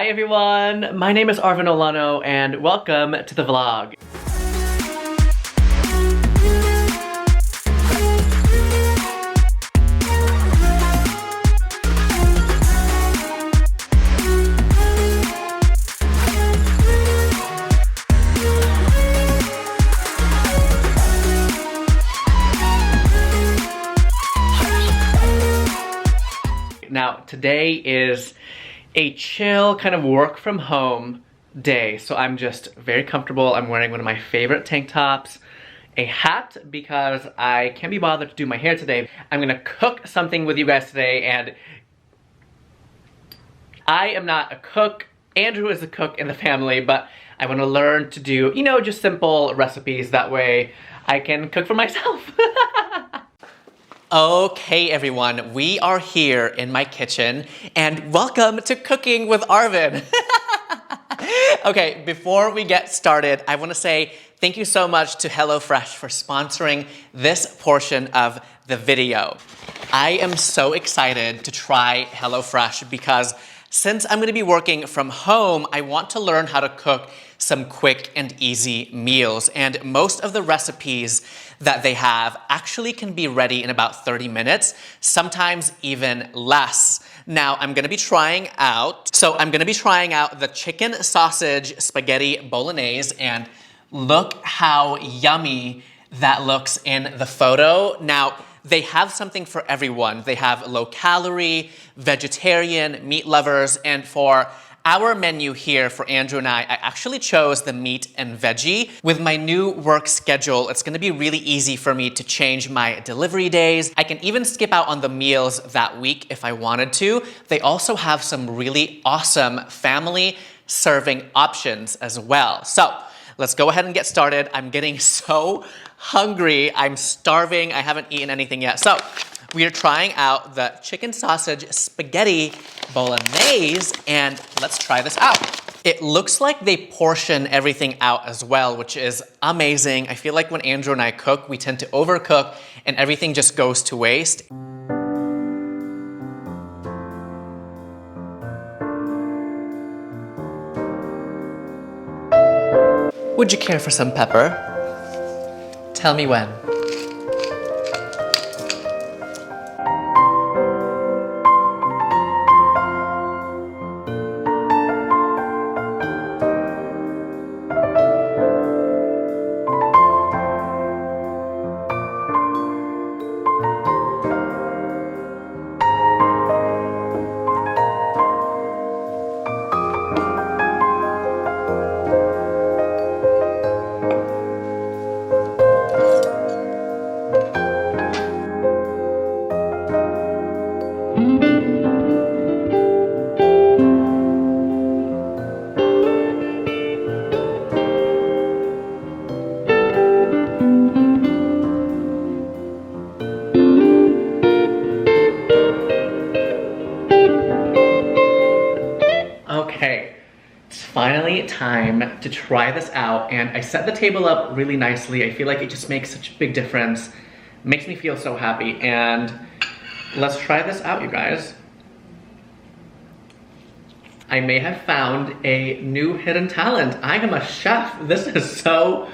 Hi everyone, my name is Arvin Olano and welcome to the vlog. Now, today is a chill kind of work from home day, so I'm just very comfortable. I'm wearing one of my favorite tank tops, a hat because I can't be bothered to do my hair today. I'm gonna cook something with you guys today, and I am not a cook. Andrew is a cook in the family, but I want to learn to do, you know, just simple recipes. That way I can cook for myself. Okay everyone, we are here in my kitchen and welcome to Cooking with Arvin. Okay, before we get started, I want to say thank you so much to HelloFresh for sponsoring this portion of the video. I am so excited to try HelloFresh because since I'm going to be working from home, I want to learn how to cook some quick and easy meals, and most of the recipes that they have actually can be ready in about 30 minutes, sometimes even less. Now I'm gonna be trying out the chicken sausage spaghetti bolognese, and look how yummy that looks in the photo. Now, they have something for everyone. They have low calorie, vegetarian, meat lovers, and for our menu here for Andrew and I actually chose the meat and veggie. With my new work schedule, it's gonna be really easy for me to change my delivery days. I can even skip out on the meals that week if I wanted to. They also have some really awesome family serving options as well. So let's go ahead and get started. I'm getting so hungry. I'm starving. I haven't eaten anything yet. So we are trying out the chicken sausage spaghetti bolognese, and let's try this out. It looks like they portion everything out as well, which is amazing. I feel like when Andrew and I cook, we tend to overcook and everything just goes to waste. Would you care for some pepper? Tell me when. Okay, it's finally time to try this out, and I set the table up really nicely. I feel like it just makes such a big difference. It makes me feel so happy, and let's try this out, you guys. I may have found a new hidden talent. I am a chef. This is so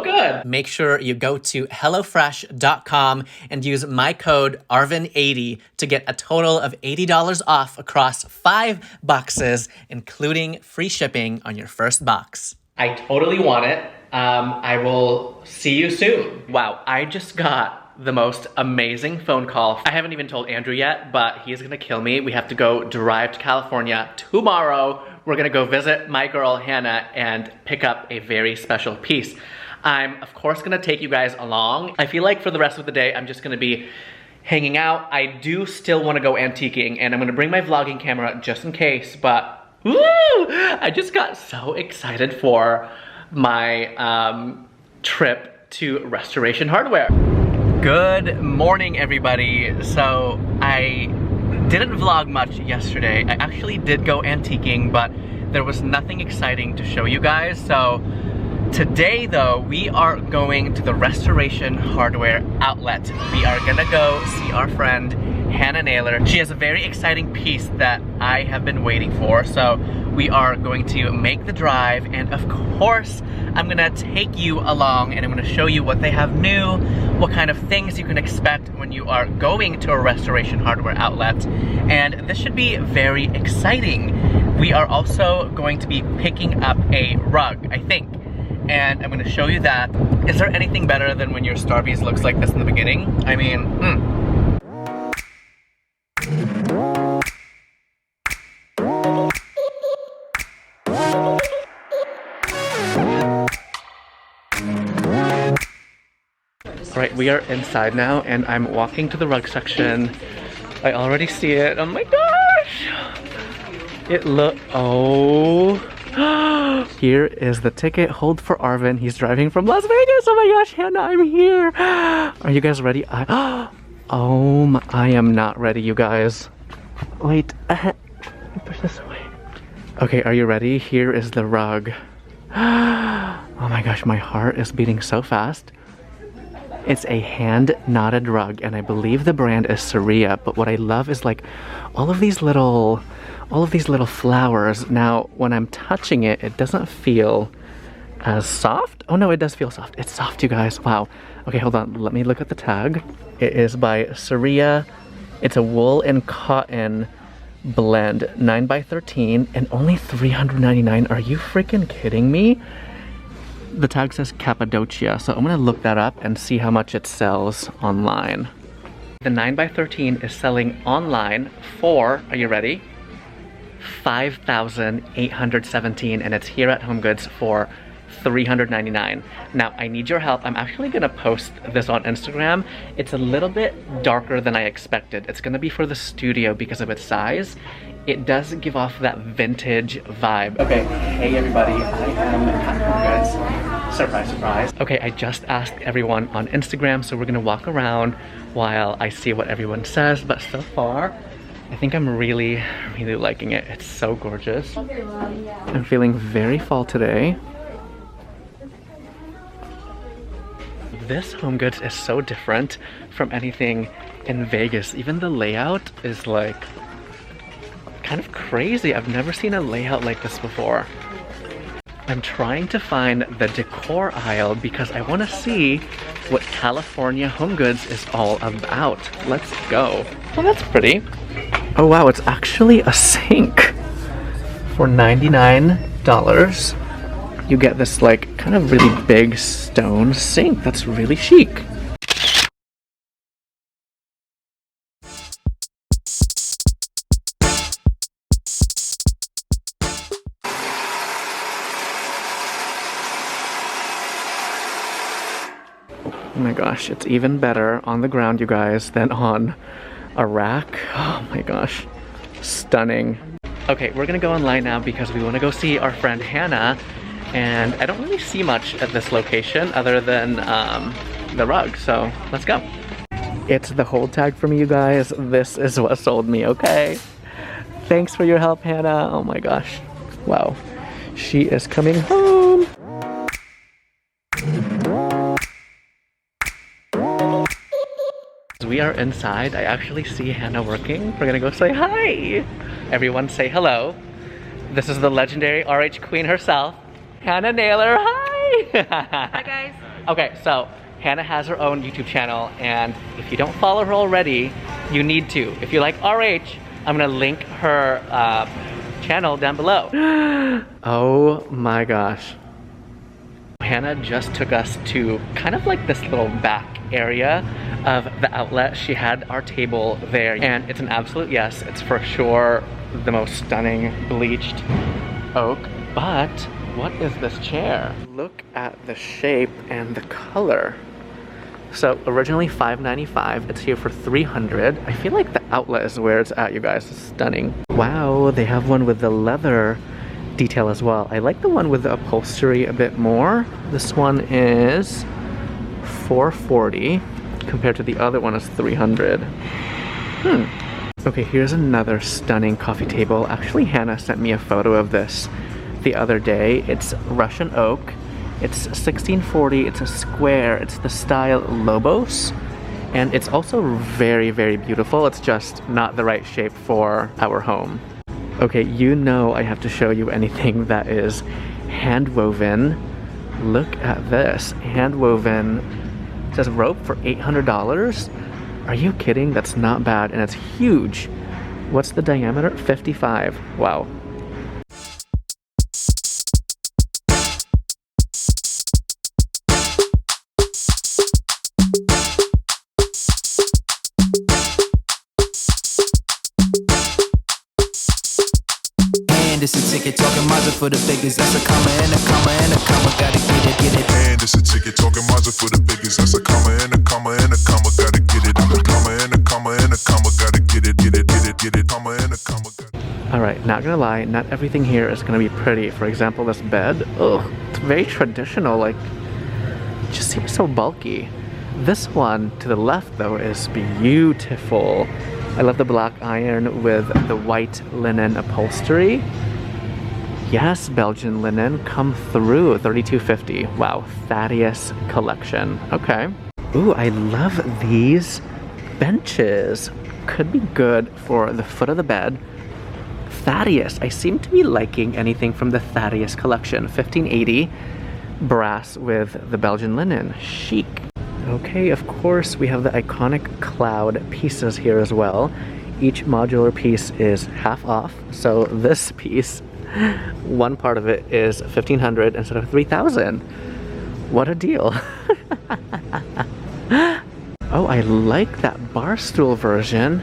good. Make sure you go to HelloFresh.com and use my code ARVIN80 to get a total of $80 off across 5 boxes, including free shipping on your first box. I totally want it. I will see you soon. Wow, I just got the most amazing phone call. I haven't even told Andrew yet, but he's gonna kill me. We have to go drive to California tomorrow. We're gonna go visit my girl Hannah and pick up a very special piece. I'm of course gonna take you guys along. I feel like for the rest of the day, I'm just gonna be hanging out. I do still wanna go antiquing, and I'm gonna bring my vlogging camera just in case, but woo! I just got so excited for my trip to Restoration Hardware. Good morning, everybody. So I didn't vlog much yesterday. I actually did go antiquing, but there was nothing exciting to show you guys. So today though, we are going to the Restoration Hardware outlet. We are gonna go see our friend Hannah Naylor. She has a very exciting piece that I have been waiting for. So we are going to make the drive, and of course, I'm gonna take you along and I'm gonna show you what they have new, what kind of things you can expect when you are going to a restoration hardware outlet. And this should be very exciting. We are also going to be picking up a rug, I think. And I'm gonna show you that. Is there anything better than when your Starbucks looks like this in the beginning? I mean, Alright, we are inside now and I'm walking to the rug section. I already see it. Oh my gosh! Here is the ticket. Hold for Arvin. He's driving from Las Vegas. Oh my gosh, Hannah, I'm here. Are you guys ready? I am not ready, you guys. Wait, push this away. Okay, are you ready? Here is the rug. Oh my gosh, my heart is beating so fast. It's a hand knotted rug, and I believe the brand is Saria, but what I love is like all of these little flowers. Now, when I'm touching it, it doesn't feel as soft. Oh no, it does feel soft. It's soft, you guys. Wow. Okay, hold on. Let me look at the tag. It is by Saria. It's a wool and cotton blend, 9x13, and only $399. Are you freaking kidding me? The tag says Cappadocia, so I'm gonna look that up and see how much it sells online. The 9x13 is selling online for, are you ready? $5,817, and it's here at HomeGoods for $399. Now, I need your help. I'm actually gonna post this on Instagram. It's a little bit darker than I expected. It's gonna be for the studio because of its size. It does give off that vintage vibe. Okay, hey everybody, I am at HomeGoods. Surprise, surprise. Okay, I just asked everyone on Instagram, so we're gonna walk around while I see what everyone says, but so far, I think I'm really liking it. It's so gorgeous. I'm feeling very fall today. This HomeGoods is so different from anything in Vegas. Even the layout is like kind of crazy. I've never seen a layout like this before. I'm trying to find the decor aisle because I want to see what California HomeGoods is all about. Let's go. Well, that's pretty. Oh wow, it's actually a sink for $99. You get this like kind of really big stone sink that's really chic. Oh my gosh, it's even better on the ground, you guys, than on a rack. Oh my gosh, stunning. Okay, we're gonna go online now because we want to go see our friend Hannah, and I don't really see much at this location other than the rug, so let's go. It's the hold tag for me, you guys. This is what sold me, okay? Thanks for your help, Hannah. Oh my gosh, wow. She is coming home. We are inside. I actually see Hannah working. We're gonna go say hi. Everyone say hello. This is the legendary RH queen herself, Hannah Naylor. Hi! Hi guys. Okay, so Hannah has her own YouTube channel, and if you don't follow her already, you need to. If you like RH, I'm gonna link her channel down below. Oh my gosh. Hannah just took us to kind of like this little back area of the outlet. She had our table there, and it's an absolute yes. It's for sure the most stunning bleached oak. But what is this chair? Look at the shape and the color. So originally $595, it's here for $300. I feel like the outlet is where it's at, you guys. It's stunning. Wow, they have one with the leather detail as well. I like the one with the upholstery a bit more. This one is $440 compared to the other one is $300. Okay, here's another stunning coffee table. Actually, Hannah sent me a photo of this the other day. It's Russian oak. It's 1640. It's a square. It's the style Lobos. And it's also very, very beautiful. It's just not the right shape for our home. Okay, you know I have to show you anything that is hand woven. Look at this, hand woven. It says rope for $800. Are you kidding? That's not bad, and it's huge. What's the diameter? 55. Wow. This a ticket talking Mazda for the biggest. That's a comma and a comma and a comma. Gotta get it. And this a ticket talking Mazda for the biggest. That's a comma and a comma and a comma. Gotta get it. I'm a comma and a comma and a comma. Gotta get it. Comma and a comma. All right, not gonna lie, not everything here is gonna be pretty. For example, this bed, ugh, it's very traditional. Like, it just seems so bulky. This one to the left though is beautiful. I love the black iron with the white linen upholstery. Yes, Belgian linen, come through, $32.50. Wow, Thaddeus collection. Okay. Ooh, I love these benches. Could be good for the foot of the bed. Thaddeus, I seem to be liking anything from the Thaddeus collection. $15.80, brass with the Belgian linen, chic. Okay, of course, we have the iconic cloud pieces here as well. Each modular piece is half off, so this piece, one part of it is $1,500 instead of $3,000. What a deal. Oh, I like that bar stool version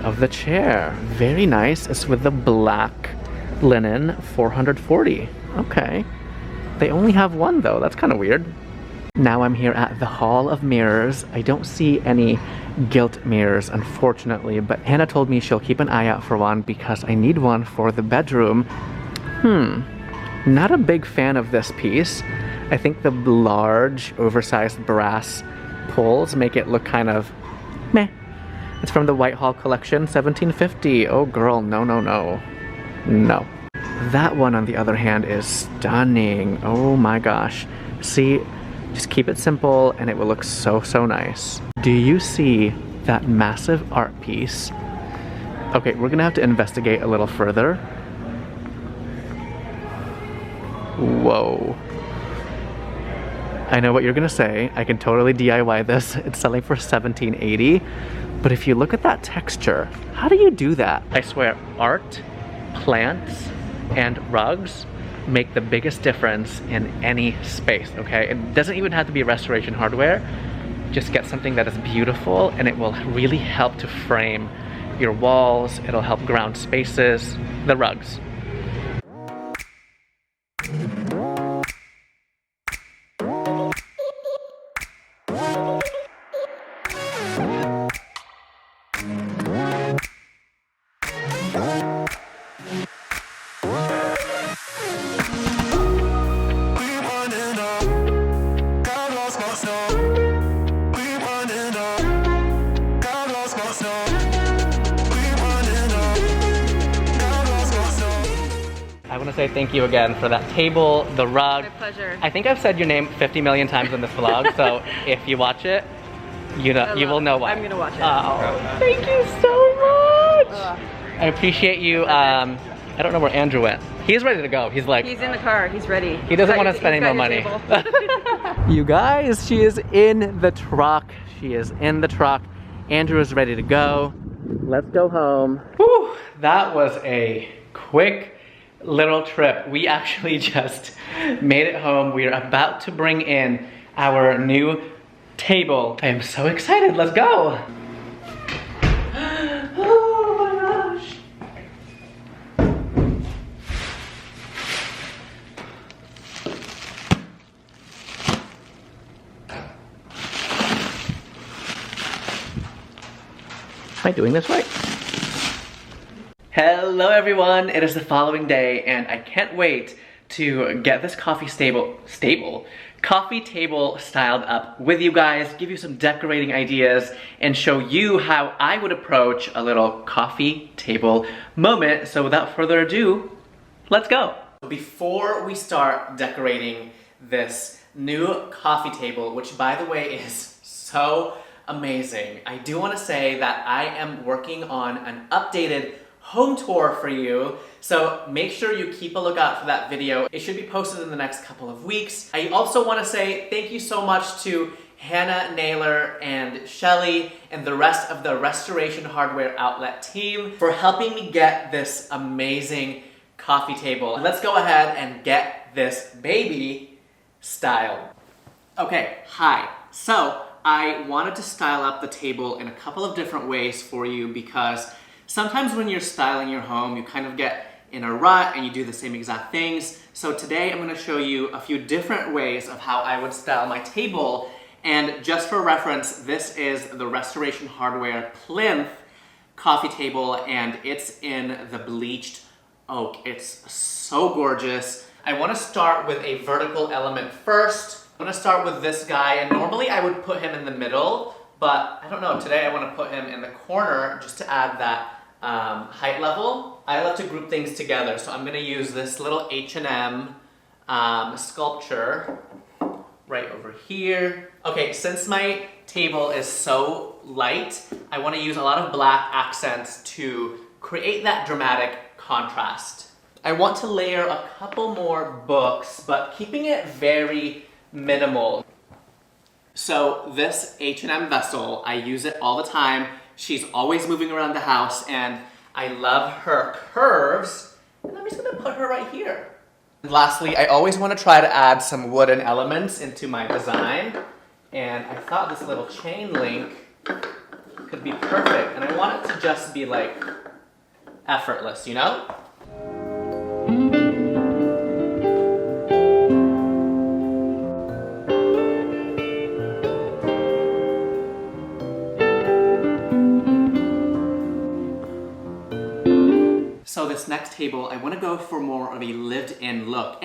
of the chair. Very nice. It's with the black linen, $440. Okay. They only have one though. That's kind of weird. Now I'm here at the Hall of Mirrors. I don't see any gilt mirrors, unfortunately, but Hannah told me she'll keep an eye out for one because I need one for the bedroom. Not a big fan of this piece. I think the large, oversized brass pulls make it look kind of meh. It's from the Whitehall collection, $17.50. Oh girl, no, no, no. No. That one, on the other hand, is stunning. Oh my gosh. See, just keep it simple and it will look so, so nice. Do you see that massive art piece? Okay, we're gonna have to investigate a little further. Whoa. I know what you're gonna say. I can totally DIY this. It's selling for $17.80. But if you look at that texture, how do you do that? I swear, art, plants, and rugs make the biggest difference in any space, okay? It doesn't even have to be restoration hardware. Just get something that is beautiful and it will really help to frame your walls. It'll help ground spaces, the rugs. I want to say thank you again for that table, the rug. My pleasure. I think I've said your name 50 million times in this vlog, so if you watch it, you will know why. I'm gonna watch it. Oh, thank you so much. I appreciate you. I don't know where Andrew went. He's ready to go. He's like, he's in the car. He's ready. He doesn't want to spend any more money. You guys, she is in the truck. She is in the truck. Andrew is ready to go. Let's go home. Whew, that was a quick little trip. We actually just made it home. We are about to bring in our new table. I am so excited. Let's go. Oh my gosh. Am I doing this right? Hello everyone, it is the following day and I can't wait to get this coffee table styled up with you guys, give you some decorating ideas, and show you how I would approach a little coffee table moment. So without further ado, let's go. Before we start decorating this new coffee table, which by the way is so amazing. I do want to say that I am working on an updated home tour for you, so make sure you keep a lookout for that video. It should be posted in the next couple of weeks. I also want to say thank you so much to Hannah Naylor and Shelly and the rest of the Restoration Hardware Outlet team for helping me get this amazing coffee table. Let's go ahead and get this baby styled. Okay, hi. So I wanted to style up the table in a couple of different ways for you because sometimes when you're styling your home, you kind of get in a rut and you do the same exact things. So today I'm going to show you a few different ways of how I would style my table. And just for reference, this is the Restoration Hardware Plinth coffee table and it's in the bleached oak. It's so gorgeous. I want to start with a vertical element first. I'm going to start with this guy, and normally I would put him in the middle, but I don't know, today I want to put him in the corner just to add that height level. I love to group things together, so I'm going to use this little H&M sculpture right over here. Okay, since my table is so light, I want to use a lot of black accents to create that dramatic contrast. I want to layer a couple more books, but keeping it very minimal. So this H&M vessel, I use it all the time. She's always moving around the house and I love her curves. And I'm just gonna put her right here. And lastly, I always want to try to add some wooden elements into my design. And I thought this little chain link could be perfect. And I want it to just be like effortless, you know? So this next table, I want to go for more of a lived-in look.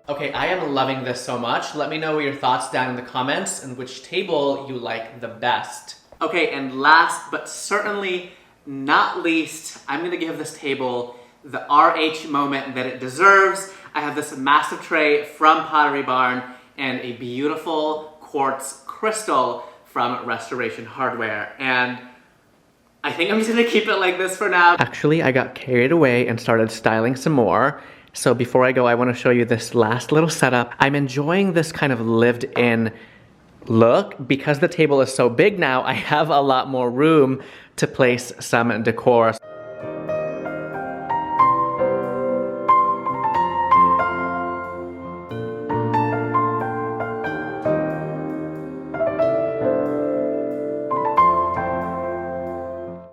Okay, I am loving this so much. Let me know your thoughts down in the comments and which table you like the best. Okay, and last but certainly not least, I'm gonna give this table the RH moment that it deserves. I have this massive tray from Pottery Barn and a beautiful quartz crystal from Restoration Hardware. And I think I'm just gonna keep it like this for now. Actually, I got carried away and started styling some more. So before I go, I want to show you this last little setup. I'm enjoying this kind of lived-in look. Because the table is so big now, I have a lot more room to place some decor.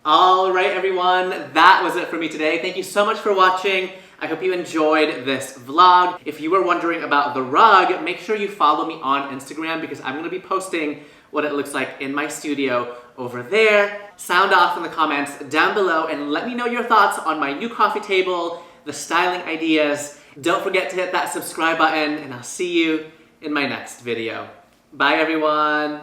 All right, everyone, that was it for me today. Thank you so much for watching. I hope you enjoyed this vlog. If you were wondering about the rug, make sure you follow me on Instagram because I'm gonna be posting what it looks like in my studio over there. Sound off in the comments down below and let me know your thoughts on my new coffee table, the styling ideas. Don't forget to hit that subscribe button and I'll see you in my next video. Bye, everyone.